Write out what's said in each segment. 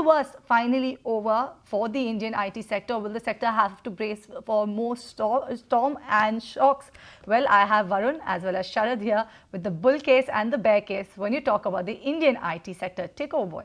the worst finally over for the Indian IT sector? Will the sector have to brace for more storm and shocks? Well, I have Varun as well as Sharad here with the bull case and the bear case when you talk about the Indian IT sector. Take over, boys.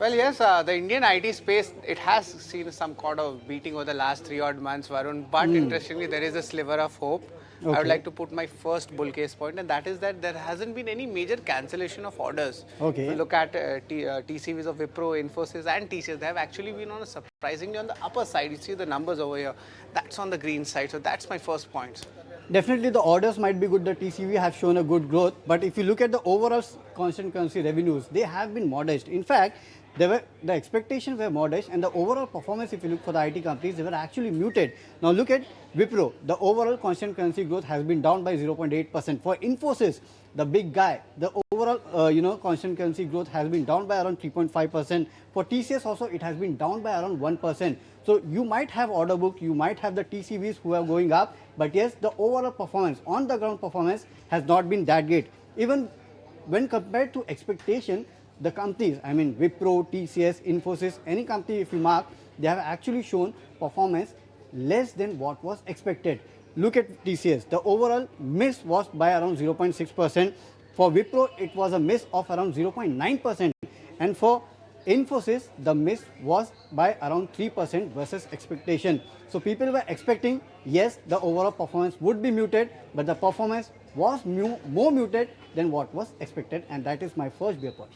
Well, yes, the Indian IT space, it has seen some kind of beating over the last 3 odd months, Varun. But interestingly, there is a sliver of hope. Okay. I would like to put my first bull case point, and that is that there hasn't been any major cancellation of orders. Okay. If you look at TCVs of Wipro, Infosys, and TCS, they have actually been on a surprisingly on the upper side. You see the numbers over here. That's on the green side. So that's my first point. Definitely the orders might be good, the TCV have shown a good growth, but if you look at the overall constant currency revenues, they have been modest. In fact, the expectations were modest and the overall performance, if you look for the IT companies, they were actually muted. Now look at Wipro, the overall constant currency growth has been down by 0.8%. For Infosys, the big guy, the overall constant currency growth has been down by around 3.5%. For TCS also, it has been down by around 1%. So you might have order book, you might have the TCVs who are going up, but yes, the overall performance, on the ground performance has not been that great. Even when compared to expectation, the companies, I mean Wipro, TCS, Infosys, any company if you mark, they have actually shown performance less than what was expected. Look at TCS, the overall miss was by around 0.6%. For Wipro, it was a miss of around 0.9%. And for Infosys, the miss was by around 3% versus expectation. So people were expecting, yes, the overall performance would be muted, but the performance was more muted than what was expected. And that is my first bear point.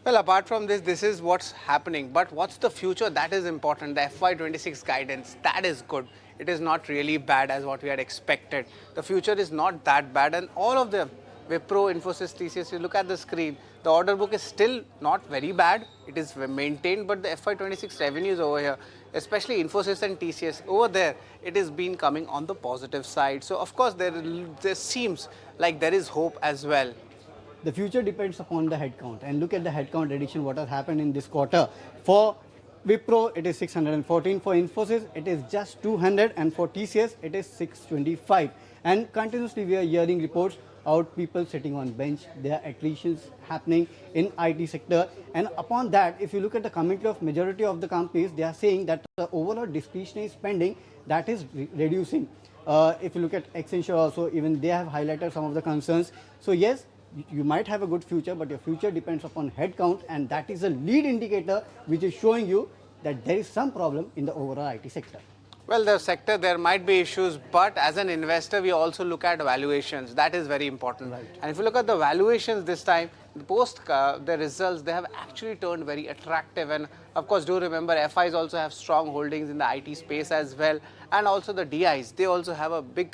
Well, apart from this, this is what's happening. But what's the future? That is important. The FY26 guidance, that is good. It is not really bad as what we had expected. The future is not that bad. And all of them, Wipro, Infosys, TCS, you look at the screen, the order book is still not very bad. It is maintained, but the FY26 revenues over here, especially Infosys and TCS, over there, it has been coming on the positive side. So, of course, there seems like there is hope as well. The future depends upon the headcount, and look at the headcount addition, what has happened in this quarter. For Wipro, it is 614. For Infosys, it is just 200. And for TCS, it is 625. And continuously, we are hearing reports out people sitting on bench. There are attritions happening in IT sector. And upon that, if you look at the commentary of majority of the companies, they are saying that the overall discretionary spending, that is reducing. If you look at Accenture also, even they have highlighted some of the concerns. So yes, you might have a good future, but your future depends upon headcount, and that is a lead indicator which is showing you that there is some problem in the overall IT sector. Well, the sector, there might be issues, but as an investor, we also look at valuations. That is very important. Right. And if you look at the valuations this time, post the results, they have actually turned very attractive. And of course, do remember, FIs also have strong holdings in the IT space as well. And also the DIs, they also have a big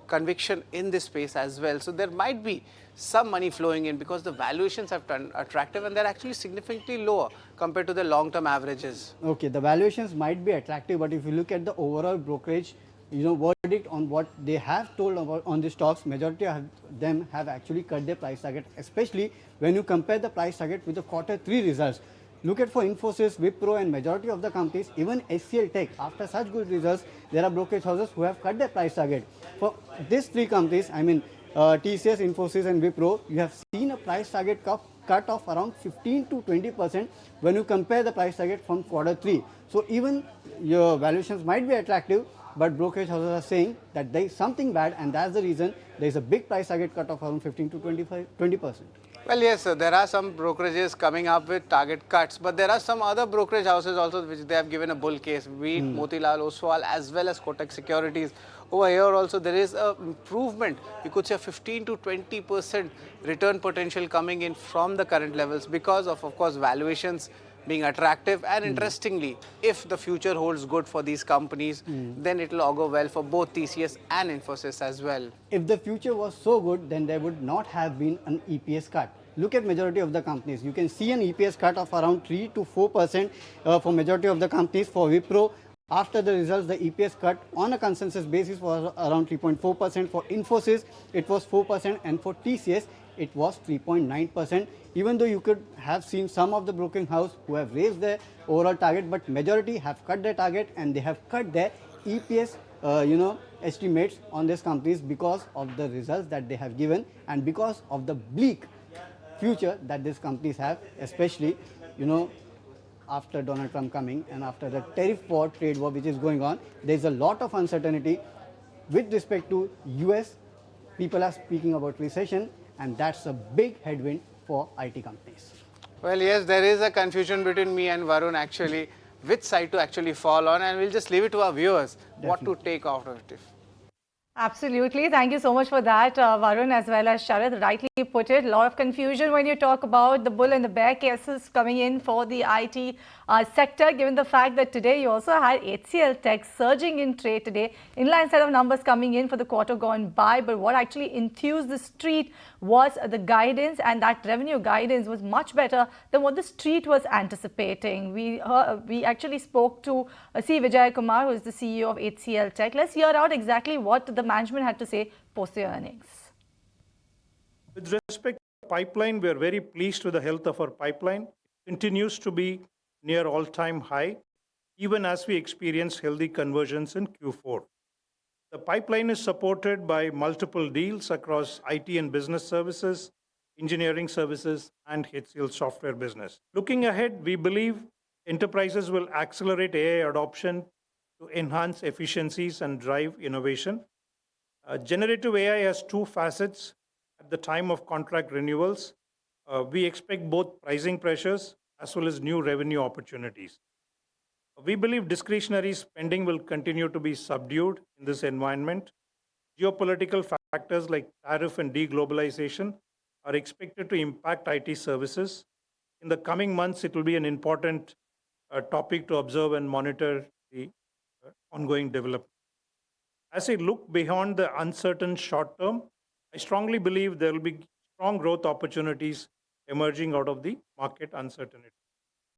conviction in this space as well. So there might be some money flowing in because the valuations have turned attractive and they're actually significantly lower compared to the long-term averages. Okay, the valuations might be attractive, but if you look at the overall brokerage, verdict on what they have told about on the stocks, majority of them have actually cut their price target, especially when you compare the price target with the Q3 results. Look at for Infosys, Wipro and majority of the companies, even HCL Tech, after such good results, there are brokerage houses who have cut their price target. For these three companies, I mean TCS, Infosys and Wipro, you have seen a price target cut of around 15 to 20% when you compare the price target from Q3. So even your valuations might be attractive, but brokerage houses are saying that there is something bad, and that's the reason there is a big price target cut of around 15 to 20%. Well, yes, there are some brokerages coming up with target cuts, but there are some other brokerage houses also which they have given a bull case, be it Motilal Oswal as well as Kotak Securities. Over here also there is a improvement, you could say 15 to 20% return potential coming in from the current levels because of course, valuations being attractive. And interestingly, if the future holds good for these companies, then it will augur well for both TCS and Infosys as well. If the future was so good, then there would not have been an EPS cut. Look at majority of the companies. You can see an EPS cut of around 3 to 4% for majority of the companies. For Wipro, after the results, the EPS cut on a consensus basis was around 3.4%. For Infosys, it was 4%, and for TCS, it was 3.9%. Even though you could have seen some of the broking house who have raised their overall target, but majority have cut their target and they have cut their EPS estimates on these companies because of the results that they have given and because of the bleak future that these companies have, especially, after Donald Trump coming and after the tariff war, trade war which is going on, there's a lot of uncertainty with respect to US. People are speaking about recession, and that's a big headwind for IT companies. Well, yes, there is a confusion between me and Varun actually, which side to actually fall on, and we'll just leave it to our viewers what to take out of it. Absolutely. Thank you so much for that, Varun, as well as Sharad. Rightly put it. A lot of confusion when you talk about the bull and the bear cases coming in for the IT sector, given the fact that today you also had HCL Tech surging in trade today. Inline set of numbers coming in for the quarter gone by. But what actually enthused the street was the guidance, and that revenue guidance was much better than what the street was anticipating. We actually spoke to C. Vijay Kumar, who is the CEO of HCL Tech. Let's hear out exactly what the management had to say post the earnings. With respect to pipeline, we are very pleased with the health of our pipeline. It continues to be near all-time high, even as we experience healthy conversions in Q4. The pipeline is supported by multiple deals across IT and business services, engineering services, and HCL software business. Looking ahead, we believe enterprises will accelerate AI adoption to enhance efficiencies and drive innovation. Generative AI has two facets. At the time of contract renewals, we expect both pricing pressures as well as new revenue opportunities. We believe discretionary spending will continue to be subdued in this environment. Geopolitical factors like tariff and deglobalization are expected to impact IT services. In the coming months, it will be an important topic to observe and monitor the ongoing development. As I look beyond the uncertain short term, I strongly believe there will be strong growth opportunities emerging out of the market uncertainty.